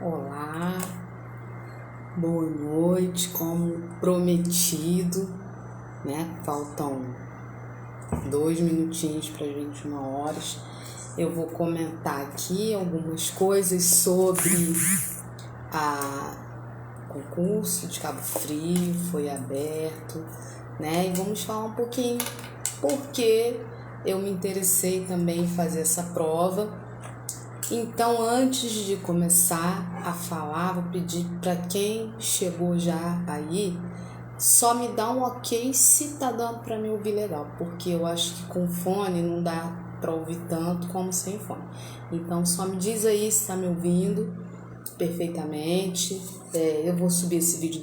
Olá, boa noite, como prometido, né? Faltam 2 minutinhos para as 21 horas. Eu vou comentar aqui algumas coisas sobre a concurso de Cabo Frio, foi aberto, né? E vamos falar um pouquinho porque eu me interessei também em fazer essa prova. Então, antes de começar a falar, vou pedir para quem chegou já aí, só me dá um ok se tá dando para me ouvir legal, porque eu acho que com fone não dá para ouvir tanto como sem fone. Então, só me diz aí se tá me ouvindo perfeitamente. Eu vou subir esse vídeo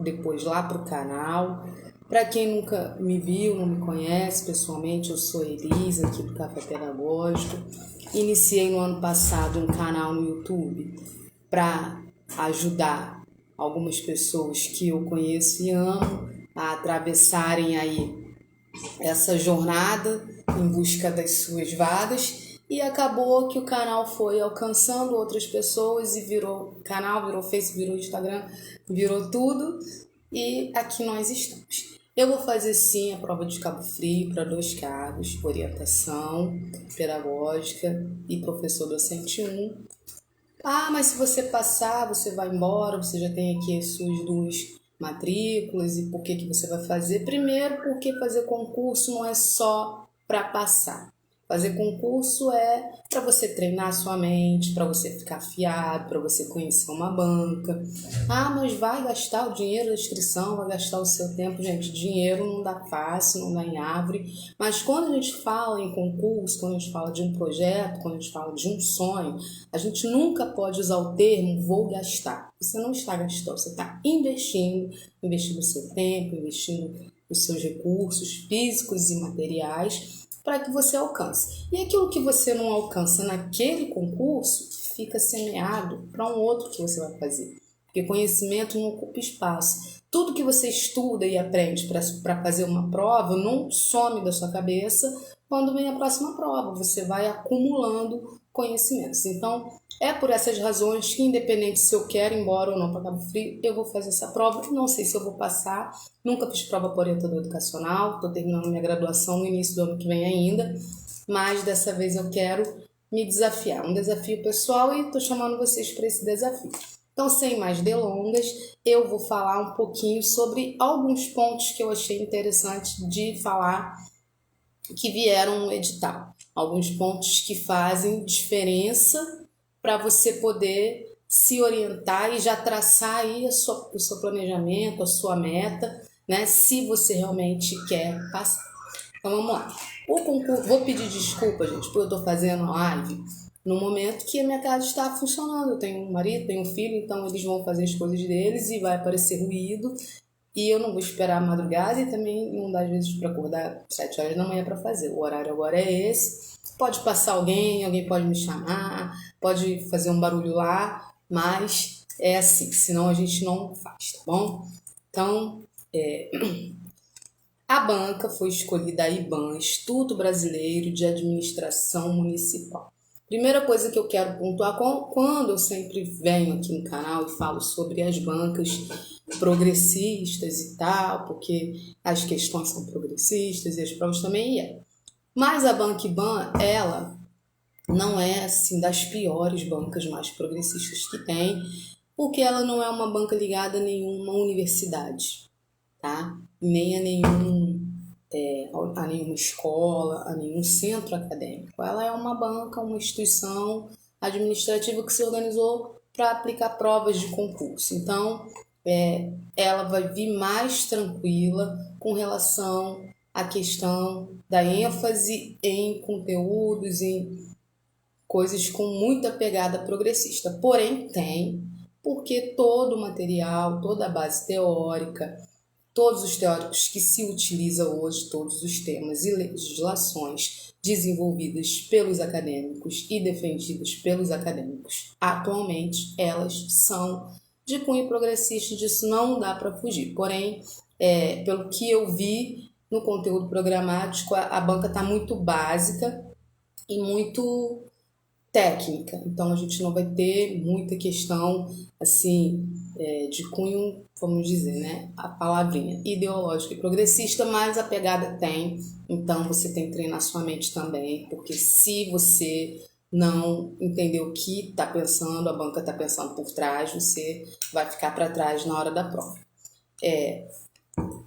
depois lá pro canal. Para quem nunca me viu, não me conhece pessoalmente, eu sou Elisa, aqui do Café Pedagógico. Iniciei no ano passado um canal no YouTube para ajudar algumas pessoas que eu conheço e amo a atravessarem aí essa jornada em busca das suas vagas. E acabou que o canal foi alcançando outras pessoas e virou canal, virou Facebook, virou Instagram, virou tudo. E aqui nós estamos. Eu vou fazer sim a prova de Cabo Frio para 2 cargos, orientação pedagógica e professor docente 1. Mas se você passar, você vai embora, você já tem aqui as suas 2 matrículas. E por que você vai fazer? Primeiro, porque fazer concurso não é só para passar. Fazer concurso é para você treinar a sua mente, para você ficar afiado, para você conhecer uma banca. Mas vai gastar o dinheiro da inscrição, vai gastar o seu tempo. Gente, dinheiro não dá fácil, não dá em árvore. Mas quando a gente fala em concurso, quando a gente fala de um projeto, quando a gente fala de um sonho, a gente nunca pode usar o termo vou gastar. Você não está gastando, você está investindo o seu tempo, investindo os seus recursos físicos e materiais para que você alcance. E aquilo que você não alcança naquele concurso fica semeado para um outro que você vai fazer. Porque conhecimento não ocupa espaço. Tudo que você estuda e aprende para fazer uma prova não some da sua cabeça quando vem a próxima prova. Você vai acumulando conhecimentos. Então, é por essas razões que, independente se eu quero ir embora ou não para Cabo Frio, eu vou fazer essa prova. Não sei se eu vou passar. Nunca fiz prova por orientador educacional. Estou terminando minha graduação no início do ano que vem ainda. Mas dessa vez eu quero me desafiar. Um desafio pessoal e estou chamando vocês para esse desafio. Então, sem mais delongas, eu vou falar um pouquinho sobre alguns pontos que eu achei interessante de falar que vieram no edital. Alguns pontos que fazem diferença para você poder se orientar e já traçar aí o seu planejamento, a sua meta, né? Se você realmente quer passar. Então vamos lá. O concurso, vou pedir desculpa, gente, porque eu estou fazendo a live no momento que a minha casa está funcionando. Eu tenho um marido, tenho um filho, então eles vão fazer as coisas deles e vai aparecer ruído. E eu não vou esperar a madrugada e também não dá às vezes para acordar 7 horas da manhã para fazer. O horário agora é esse. Pode passar alguém pode me chamar, pode fazer um barulho lá, mas é assim, senão a gente não faz, tá bom? Então, a banca foi escolhida a IBAN, Instituto Brasileiro de Administração Municipal. Primeira coisa que eu quero pontuar, quando eu sempre venho aqui no canal e falo sobre as bancas progressistas e tal, porque as questões são progressistas e as provas também Mas a Banca IBAN, ela não é assim das piores bancas mais progressistas que tem, porque ela não é uma banca ligada a nenhuma universidade, tá? Nem a nenhuma escola, a nenhum centro acadêmico. Ela é uma banca, uma instituição administrativa que se organizou para aplicar provas de concurso. Então, ela vai vir mais tranquila com relação à questão da ênfase em conteúdos, em coisas com muita pegada progressista. Porém, tem, porque todo o material, toda a base teórica, todos os teóricos que se utiliza hoje, todos os temas e legislações desenvolvidas pelos acadêmicos e defendidas pelos acadêmicos atualmente, elas são de cunho progressista, disso não dá para fugir. Porém, pelo que eu vi no conteúdo programático, a banca está muito básica e muito técnica. Então, a gente não vai ter muita questão, assim, de cunho, vamos dizer, né? A palavrinha ideológica e progressista, mas a pegada tem. Então, você tem que treinar sua mente também, porque se você não entender o que está pensando, a banca está pensando por trás, você vai ficar para trás na hora da prova.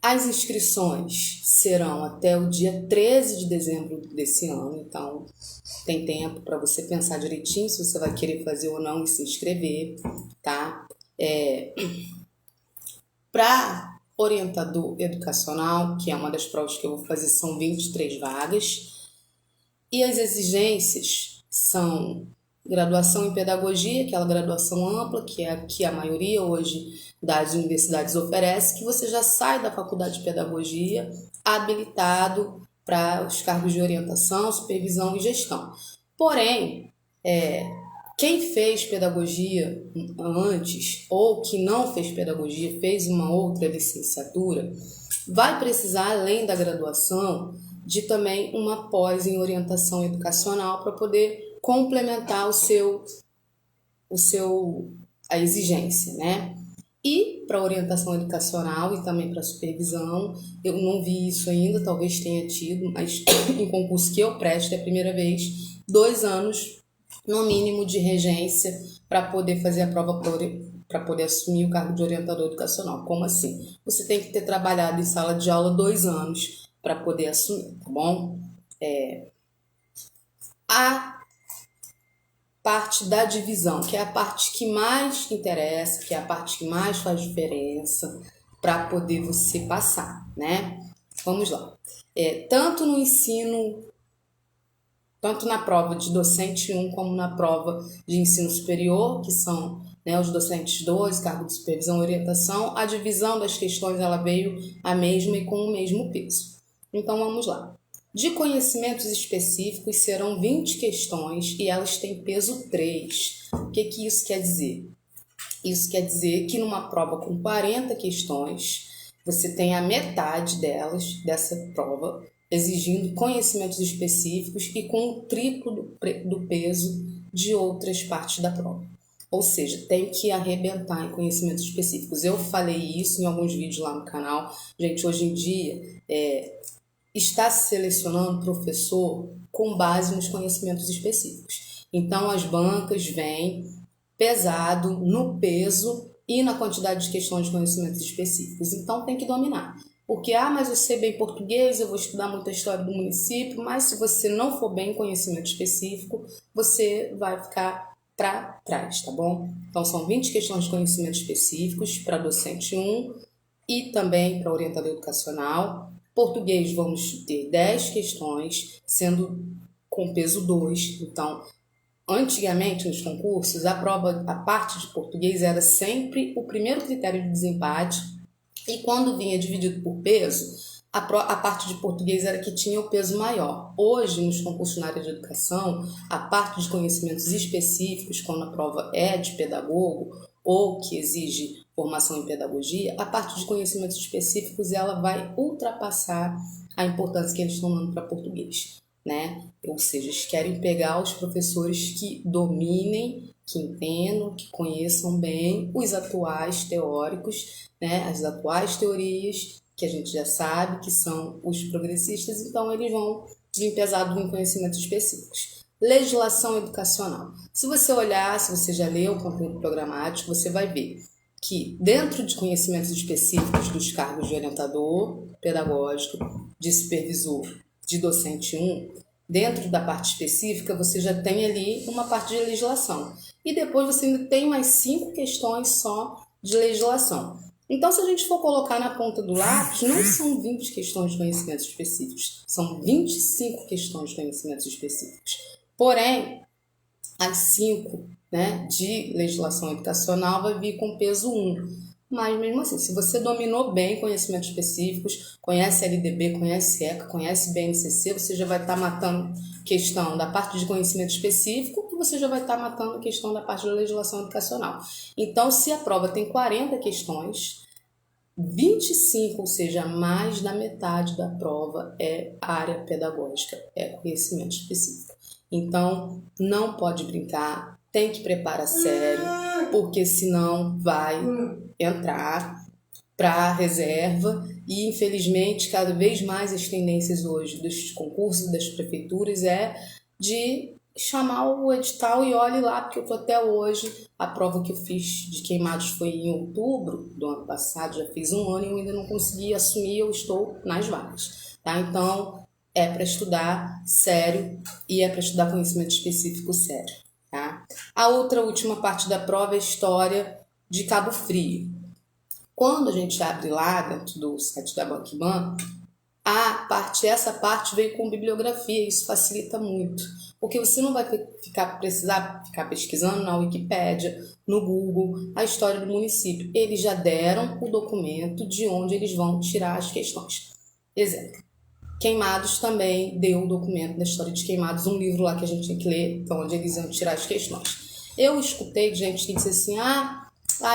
As inscrições serão até o dia 13 de dezembro desse ano, então tem tempo para você pensar direitinho se você vai querer fazer ou não e se inscrever, tá? Para orientador educacional, que é uma das provas que eu vou fazer, são 23 vagas. E as exigências são graduação em pedagogia, aquela graduação ampla, que é a que a maioria hoje das universidades oferece, que você já sai da faculdade de pedagogia habilitado para os cargos de orientação, supervisão e gestão. Porém, quem fez pedagogia antes ou que não fez pedagogia, fez uma outra licenciatura, vai precisar, além da graduação, de também uma pós em orientação educacional para poder complementar a exigência, né? E para orientação educacional e também para supervisão, eu não vi isso ainda, talvez tenha tido, mas em concurso que eu presto é a primeira vez, 2 anos no mínimo de regência para poder fazer a prova para poder assumir o cargo de orientador educacional. Como assim? Você tem que ter trabalhado em sala de aula 2 anos para poder assumir, tá bom? A parte da divisão, que é a parte que mais interessa, que é a parte que mais faz diferença para poder você passar, né? Vamos lá. Tanto no ensino, tanto na prova de docente 1 como na prova de ensino superior, que são, né, os docentes 2, cargo de supervisão e orientação, a divisão das questões ela veio a mesma e com o mesmo peso. Então vamos lá. De conhecimentos específicos serão 20 questões e elas têm peso 3. O que isso quer dizer? Isso quer dizer que numa prova com 40 questões, você tem a metade delas, dessa prova, exigindo conhecimentos específicos e com o triplo do peso de outras partes da prova. Ou seja, tem que arrebentar em conhecimentos específicos. Eu falei isso em alguns vídeos lá no canal. Gente, hoje em dia, está se selecionando professor com base nos conhecimentos específicos. Então, as bancas vêm pesado no peso e na quantidade de questões de conhecimentos específicos. Então, tem que dominar. Porque, mas eu sei bem português, eu vou estudar muita história do município, mas se você não for bem em conhecimento específico, você vai ficar para trás, tá bom? Então, são 20 questões de conhecimentos específicos para docente 1 e também para orientador educacional. Português, vamos ter 10 questões, sendo com peso 2. Então, antigamente, nos concursos, a parte de português era sempre o primeiro critério de desempate, e quando vinha dividido por peso, a parte de português era que tinha o peso maior. Hoje, nos concursos na área de educação, a parte de conhecimentos específicos, quando a prova é de pedagogo ou que exige formação em pedagogia, a parte de conhecimentos específicos ela vai ultrapassar a importância que eles estão dando para português, né? Ou seja, eles querem pegar os professores que dominem, que entendam, que conheçam bem os atuais teóricos, né? As atuais teorias que a gente já sabe que são os progressistas, então eles vão vir pesado em conhecimentos específicos. Legislação educacional. Se você olhar, se você já leu o conteúdo programático, você vai ver que dentro de conhecimentos específicos dos cargos de orientador pedagógico, de supervisor, de docente 1, dentro da parte específica você já tem ali uma parte de legislação. E depois você ainda tem mais 5 questões só de legislação. Então, se a gente for colocar na ponta do lápis, não são 20 questões de conhecimentos específicos, são 25 questões de conhecimentos específicos. Porém, as 5, né, de legislação educacional vai vir com peso 1. Mas mesmo assim, se você dominou bem conhecimentos específicos, conhece LDB, conhece ECA, conhece BNCC, você já vai estar matando questão da parte de conhecimento específico e você já vai estar matando a questão da parte da legislação educacional. Então, se a prova tem 40 questões, 25, ou seja, mais da metade da prova é área pedagógica, é conhecimento específico. Então, não pode brincar, tem que preparar sério, porque senão vai entrar para reserva e, infelizmente, cada vez mais as tendências hoje dos concursos das prefeituras é de chamar o edital e olhe lá, porque eu tô até hoje, a prova que eu fiz de queimados foi em outubro do ano passado, já fiz um ano e eu ainda não consegui assumir, eu estou nas vagas, tá? Então, é para estudar sério e é para estudar conhecimento específico sério, tá? A última parte da prova é história de Cabo Frio. Quando a gente abre lá dentro do site da Banquiban, essa parte veio com bibliografia, isso facilita muito, porque você não vai precisar ficar pesquisando na Wikipédia, no Google, a história do município. Eles já deram o documento de onde eles vão tirar as questões. Exemplo, Queimados também deu o documento da história de Queimados, um livro lá que a gente tinha que ler, onde eles iam tirar as questões. Eu escutei gente que disse assim,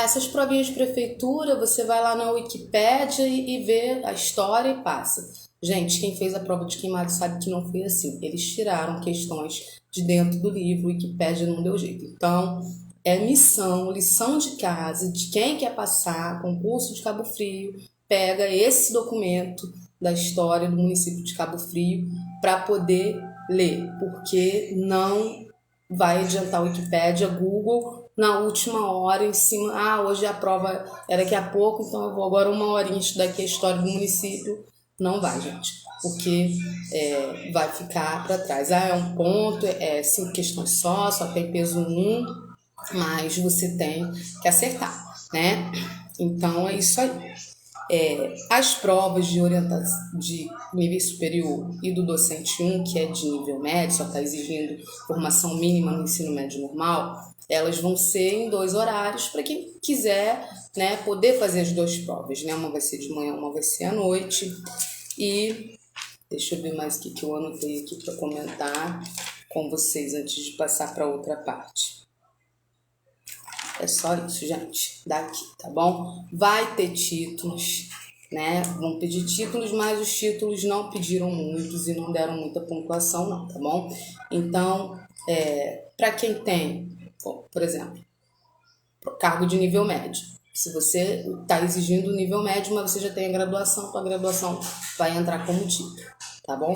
essas provinhas de prefeitura, você vai lá na Wikipédia e vê a história e passa. Gente, quem fez a prova de Queimados sabe que não foi assim. Eles tiraram questões de dentro do livro, Wikipédia não deu jeito. Então, é lição de casa, de quem quer passar concurso de Cabo Frio, pega esse documento da história do município de Cabo Frio para poder ler, porque não vai adiantar Wikipédia, Google, na última hora em cima, hoje a prova é daqui a pouco, então eu vou agora uma horinha estudar aqui a história do município. Não vai, gente, porque vai ficar para trás. É um ponto, 5 questões só tem peso 1, mas você tem que acertar, né? Então é isso aí. As provas de orientação de nível superior e do docente 1, que é de nível médio, só está exigindo formação mínima no ensino médio normal, elas vão ser em 2 horários para quem quiser, né, poder fazer as 2 provas, né? Uma vai ser de manhã, uma vai ser à noite. E deixa eu ver mais o que eu anotei aqui para comentar com vocês antes de passar para outra parte. É só isso, gente, daqui, tá bom? Vai ter títulos, né? Vão pedir títulos, mas os títulos não pediram muitos e não deram muita pontuação, não, tá bom? Então, para quem tem, por exemplo, cargo de nível médio, se você está exigindo o nível médio, mas você já tem a graduação, tua graduação vai entrar como título, tá bom?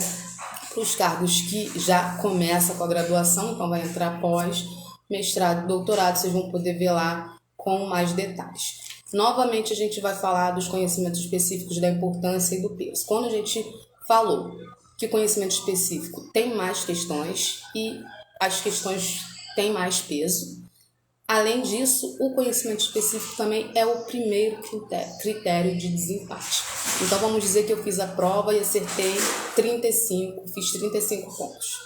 Para os cargos que já começam com a graduação, então vai entrar pós, mestrado, doutorado, vocês vão poder ver lá com mais detalhes. Novamente, a gente vai falar dos conhecimentos específicos, da importância e do peso. Quando a gente falou que o conhecimento específico tem mais questões e as questões têm mais peso, além disso, o conhecimento específico também é o primeiro critério de desempate. Então, vamos dizer que eu fiz a prova e acertei 35, fiz 35 pontos.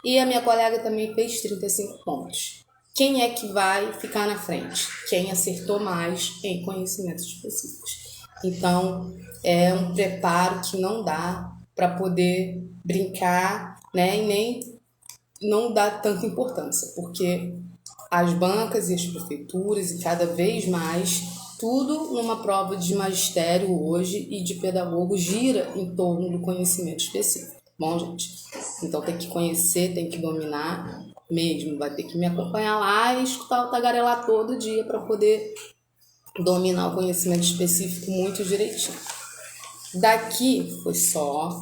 E a minha colega também fez 35 pontos. Quem é que vai ficar na frente? Quem acertou mais em conhecimentos específicos. Então, é um preparo que não dá para poder brincar, né? E nem não dá tanta importância, porque as bancas e as prefeituras, e cada vez mais, tudo numa prova de magistério hoje e de pedagogo gira em torno do conhecimento específico. Bom, gente? Então tem que conhecer, tem que dominar mesmo, vai ter que me acompanhar lá e escutar o tagarelar todo dia para poder dominar o conhecimento específico muito direitinho. Daqui foi só,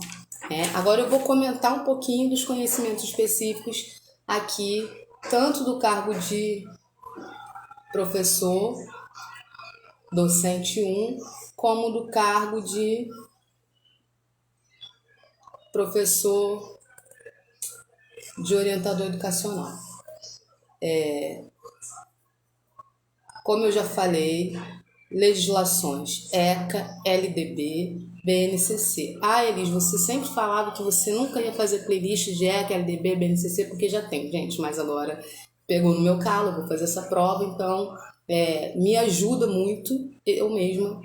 né? Agora eu vou comentar um pouquinho dos conhecimentos específicos aqui, tanto do cargo de professor, docente 1, como do cargo de professor de orientador educacional. Como eu já falei, legislações ECA, LDB, BNCC. Elis, você sempre falava que você nunca ia fazer playlist de ECA, LDB, BNCC, porque já tem, gente, mas agora pegou no meu calo, eu vou fazer essa prova, então me ajuda muito eu mesma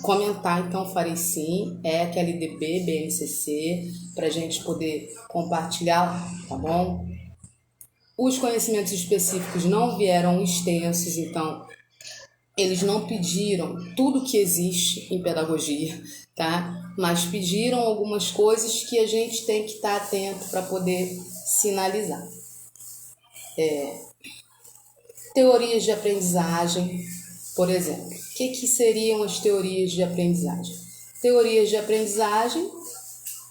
comentar, então farei sim, ECA, LDB, BNCC, para a gente poder compartilhar, tá bom? Os conhecimentos específicos não vieram extensos, então eles não pediram tudo que existe em pedagogia, tá? Mas pediram algumas coisas que a gente tem que estar atento para poder sinalizar. Teorias de aprendizagem, por exemplo. O que seriam as teorias de aprendizagem? Teorias de aprendizagem,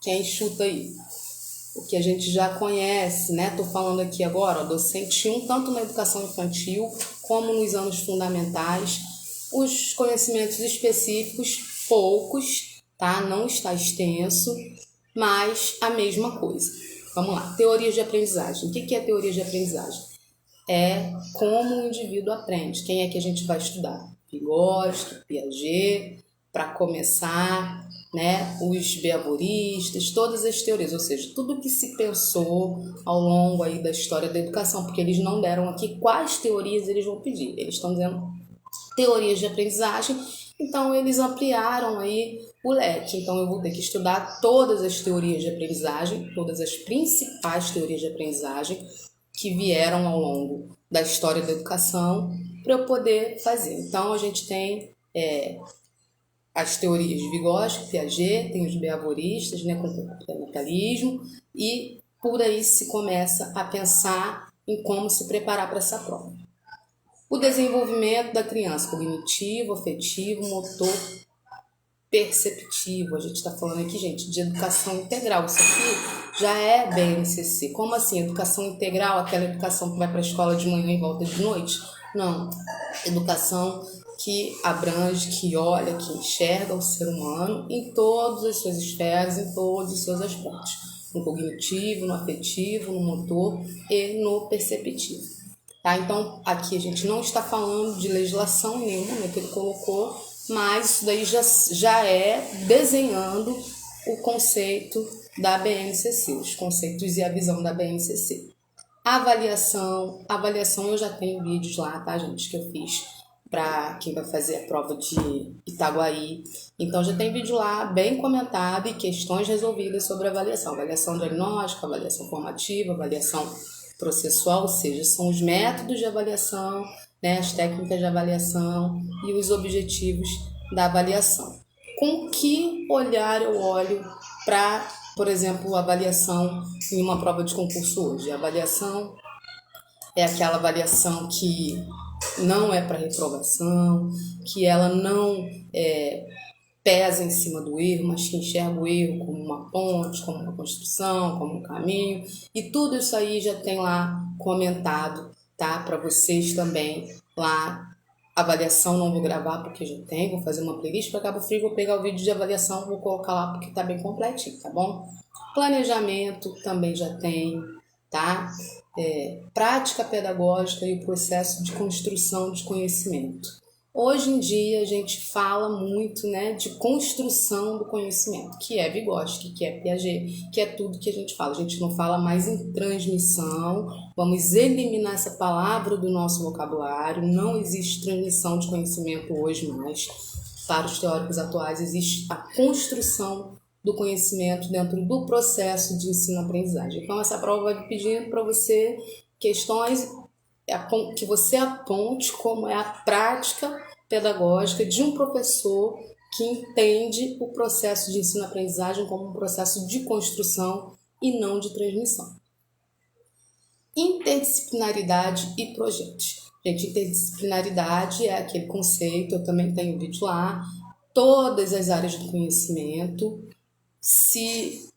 quem chuta aí? O que a gente já conhece, né? Estou falando aqui agora, docente 1, tanto na educação infantil como nos anos fundamentais. Os conhecimentos específicos, poucos, tá? Não está extenso, mas a mesma coisa. Vamos lá, teorias de aprendizagem. O que é teoria de aprendizagem? É como o indivíduo aprende. Quem é que a gente vai estudar? Vygotsky, Piaget, para começar, né, os behavioristas, todas as teorias, ou seja, tudo que se pensou ao longo aí da história da educação, porque eles não deram aqui quais teorias eles vão pedir, eles estão dizendo teorias de aprendizagem, então eles ampliaram aí o leque, então eu vou ter que estudar todas as teorias de aprendizagem, todas as principais teorias de aprendizagem que vieram ao longo da história da educação para eu poder fazer. Então a gente tem as teorias de Vygotsky, Piaget, tem os behavioristas, né, com o comportamentalismo, e por aí se começa a pensar em como se preparar para essa prova. O desenvolvimento da criança, cognitivo, afetivo, motor, perceptivo. A gente está falando aqui, gente, de educação integral. Isso aqui já é BNCC. Como assim? Educação integral, aquela educação que vai para a escola de manhã e volta de noite? Não. Educação que abrange, que olha, que enxerga o ser humano em todas as suas esferas, em todos os seus aspectos. No cognitivo, no afetivo, no motor e no perceptivo. Tá? Então, aqui a gente não está falando de legislação nenhuma, né, que ele colocou, mas isso daí já é desenhando o conceito da BNCC, os conceitos e a visão da BNCC. Avaliação eu já tenho vídeos lá, tá, gente, que eu fiz para quem vai fazer a prova de Itaguaí. Então já tem vídeo lá bem comentado e questões resolvidas sobre avaliação. Avaliação diagnóstica, avaliação formativa, avaliação processual, ou seja, são os métodos de avaliação, né, as técnicas de avaliação e os objetivos da avaliação. Com que olhar eu olho para, por exemplo, avaliação em uma prova de concurso hoje? A avaliação é aquela avaliação que não é para reprovação, que ela não pesa em cima do erro, mas que enxerga o erro como uma ponte, como uma construção, como um caminho, e tudo isso aí já tem lá comentado, tá? Para vocês também lá. Avaliação não vou gravar porque já tem, vou fazer uma playlist para Cabo Frio, vou pegar o vídeo de avaliação, vou colocar lá porque tá bem completinho, tá bom? Planejamento também já tem, tá? Prática pedagógica e o processo de construção de conhecimento. Hoje em dia a gente fala muito, né, de construção do conhecimento, que é Vygotsky, que é Piaget, que é tudo que a gente fala. A gente não fala mais em transmissão, vamos eliminar essa palavra do nosso vocabulário, não existe transmissão de conhecimento hoje mais. Para os teóricos atuais existe a construção do conhecimento dentro do processo de ensino-aprendizagem. Então essa prova vai pedindo para você questões que você aponte como é a prática pedagógica de um professor que entende o processo de ensino-aprendizagem como um processo de construção e não de transmissão. Interdisciplinaridade e projetos. Gente, interdisciplinaridade é aquele conceito, eu também tenho vídeo lá, todas as áreas do conhecimento se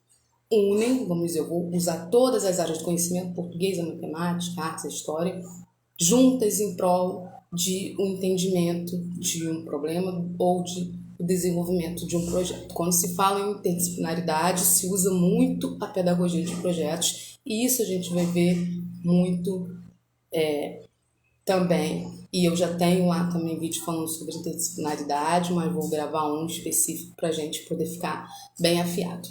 unem, vamos dizer, eu vou usar todas as áreas do conhecimento, português, a matemática, a artes, a história, juntas em prol de um entendimento de um problema ou de o desenvolvimento de um projeto. Quando se fala em interdisciplinaridade, se usa muito a pedagogia de projetos e isso a gente vai ver muito também. E eu já tenho lá também vídeo falando sobre interdisciplinaridade, mas vou gravar um específico para a gente poder ficar bem afiado.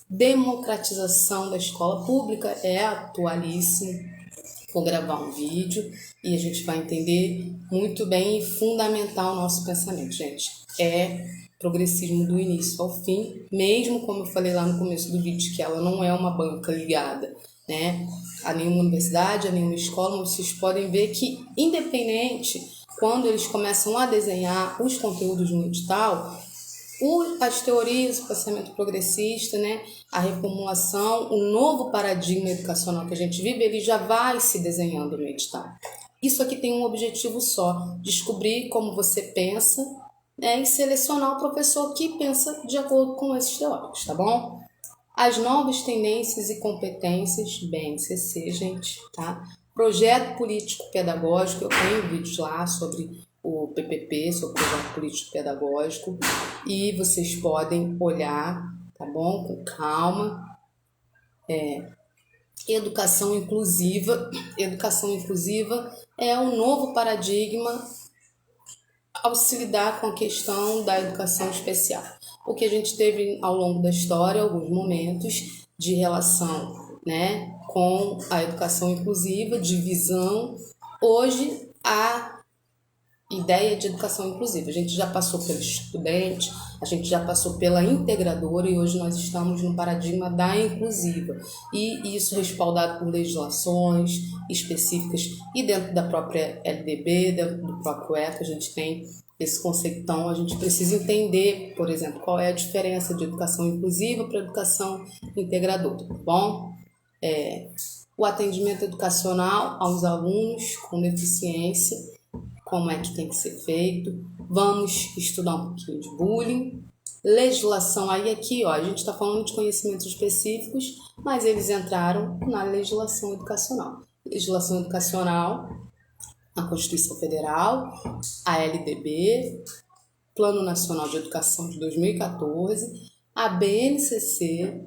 Democratização da escola pública é atualíssimo. Vou gravar um vídeo e a gente vai entender muito bem e fundamentar o nosso pensamento, gente. É progressismo do início ao fim, mesmo como eu falei lá no começo do vídeo, que ela não é uma banca ligada, né, a nenhuma universidade, a nenhuma escola, mas vocês podem ver que, independente, quando eles começam a desenhar os conteúdos no edital, As teorias, o pensamento progressista, né, a reformulação, o novo paradigma educacional que a gente vive, ele já vai se desenhando no edital. Isso aqui tem um objetivo só, descobrir como você pensa, né, e selecionar o professor que pensa de acordo com esses teóricos, tá bom? As novas tendências e competências, BNCC, gente, tá? Projeto político pedagógico, eu tenho vídeos lá sobre o PPP, sobre o projeto político pedagógico, e vocês podem olhar, tá bom? Com calma. Educação inclusiva. Educação inclusiva é um novo paradigma ao se lidar com a questão da educação especial. Porque a gente teve ao longo da história alguns momentos de relação, né, com a educação inclusiva, de visão. Hoje, a ideia de educação inclusiva. A gente já passou pelo estudante, a gente já passou pela integradora e hoje nós estamos no paradigma da inclusiva. E isso respaldado por legislações específicas e dentro da própria LDB, dentro do próprio ECA, a gente tem esse conceito. Então, a gente precisa entender, por exemplo, qual é a diferença de educação inclusiva para educação integradora, tá bom? O atendimento educacional aos alunos com deficiência, como é que tem que ser feito. Vamos estudar um pouquinho de bullying. Legislação, aí aqui, ó, a gente está falando de conhecimentos específicos, mas eles entraram na legislação educacional. Legislação educacional, a Constituição Federal, a LDB, Plano Nacional de Educação de 2014, a BNCC,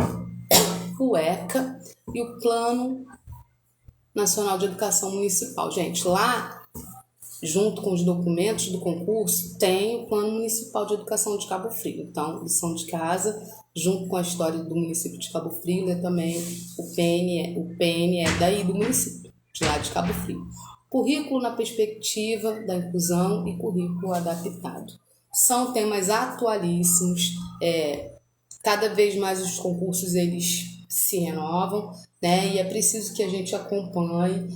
o ECA e o Plano Nacional de Educação Municipal. Gente, lá, junto com os documentos do concurso, tem o Plano Municipal de Educação de Cabo Frio. Então, lição de casa, junto com a história do município de Cabo Frio, né, também o PN é daí do município, de lá de Cabo Frio. Currículo na perspectiva da inclusão e currículo adaptado. São temas atualíssimos, cada vez mais os concursos eles se renovam, né, e é preciso que a gente acompanhe.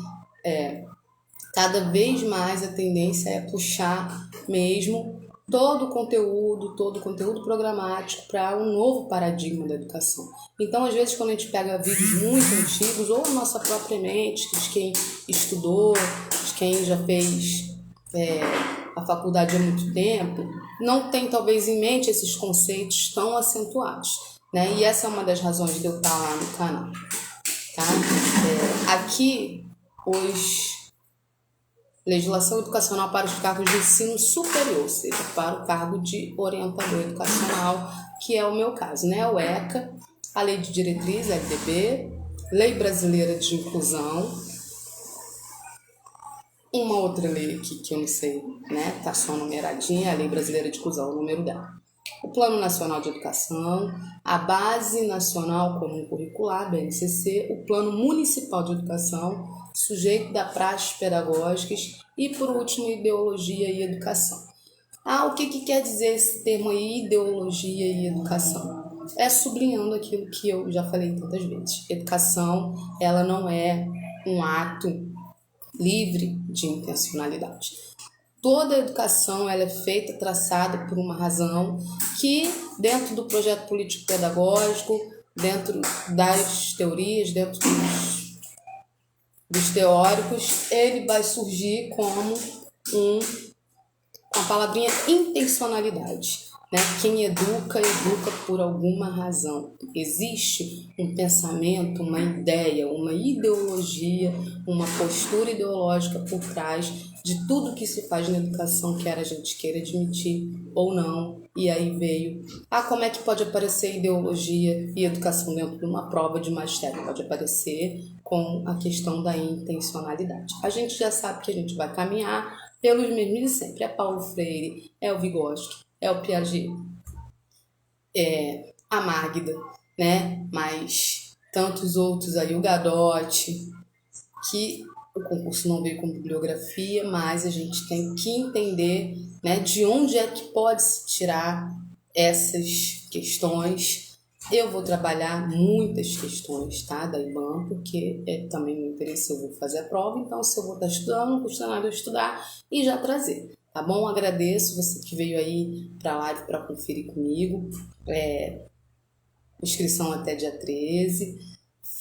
Cada vez mais a tendência é puxar mesmo todo o conteúdo programático para um novo paradigma da educação. Então, às vezes, quando a gente pega vídeos muito antigos, ou a nossa própria mente, de quem estudou, de quem já fez a faculdade há muito tempo, não tem talvez em mente esses conceitos tão acentuados, né? E essa é uma das razões de eu estar lá no canal, tá? Aqui, legislação educacional para os cargos de ensino superior, ou seja, para o cargo de orientador educacional, que é o meu caso, né? O ECA, a Lei de Diretriz, LDB, Lei Brasileira de Inclusão, uma outra lei aqui que eu não sei, né? Tá só numeradinha, a Lei Brasileira de Inclusão, o número dela. O Plano Nacional de Educação, a Base Nacional Comum Curricular, BNCC, o Plano Municipal de Educação, sujeito da praxes pedagógicas e, por último, ideologia e educação. O que quer dizer esse termo aí, ideologia e educação? É sublinhando aquilo que eu já falei tantas vezes. Educação, ela não é um ato livre de intencionalidade. Toda a educação ela é feita, traçada por uma razão que, dentro do projeto político-pedagógico, dentro das teorias, dentro dos teóricos, ele vai surgir como a palavrinha intencionalidade. Né? Quem educa, educa por alguma razão. Existe um pensamento, uma ideia, uma ideologia, uma postura ideológica por trás de tudo que se faz na educação, quer a gente queira admitir ou não. E aí veio, como é que pode aparecer ideologia e educação dentro de uma prova de magistério? Pode aparecer com a questão da intencionalidade. A gente já sabe que a gente vai caminhar pelos mesmos de sempre. É Paulo Freire, é o Vygotsky, é o Piaget, é a Magda, né? Mas tantos outros aí, o Gadotti, que o concurso não veio com bibliografia, mas a gente tem que entender, né, de onde é que pode se tirar essas questões. Eu vou trabalhar muitas questões, tá, da IBAN, porque também me interessa, eu vou fazer a prova, então se eu vou estar estudando, não custa nada eu estudar e já trazer, tá bom? Agradeço você que veio aí para a live para conferir comigo. Inscrição até dia 13.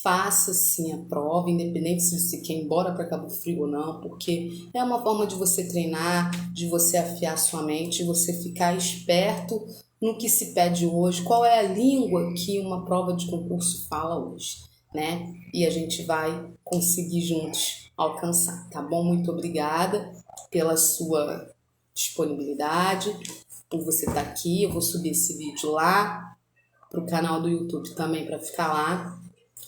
Faça sim a prova, independente se você quer ir embora para Cabo Frio ou não, porque é uma forma de você treinar, de você afiar sua mente, de você ficar esperto no que se pede hoje, qual é a língua que uma prova de concurso fala hoje, né? E a gente vai conseguir juntos alcançar, tá bom? Muito obrigada pela sua disponibilidade, por você estar aqui. Eu vou subir esse vídeo lá pro canal do YouTube também para ficar lá.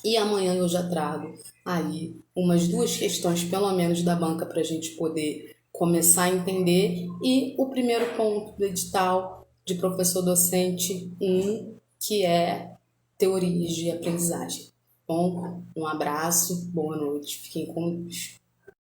E amanhã eu já trago aí umas 2 questões, pelo menos, da banca para a gente poder começar a entender. E o primeiro ponto do edital de professor docente 1, que é teorias de aprendizagem. Bom, um abraço, boa noite, fiquem com Deus.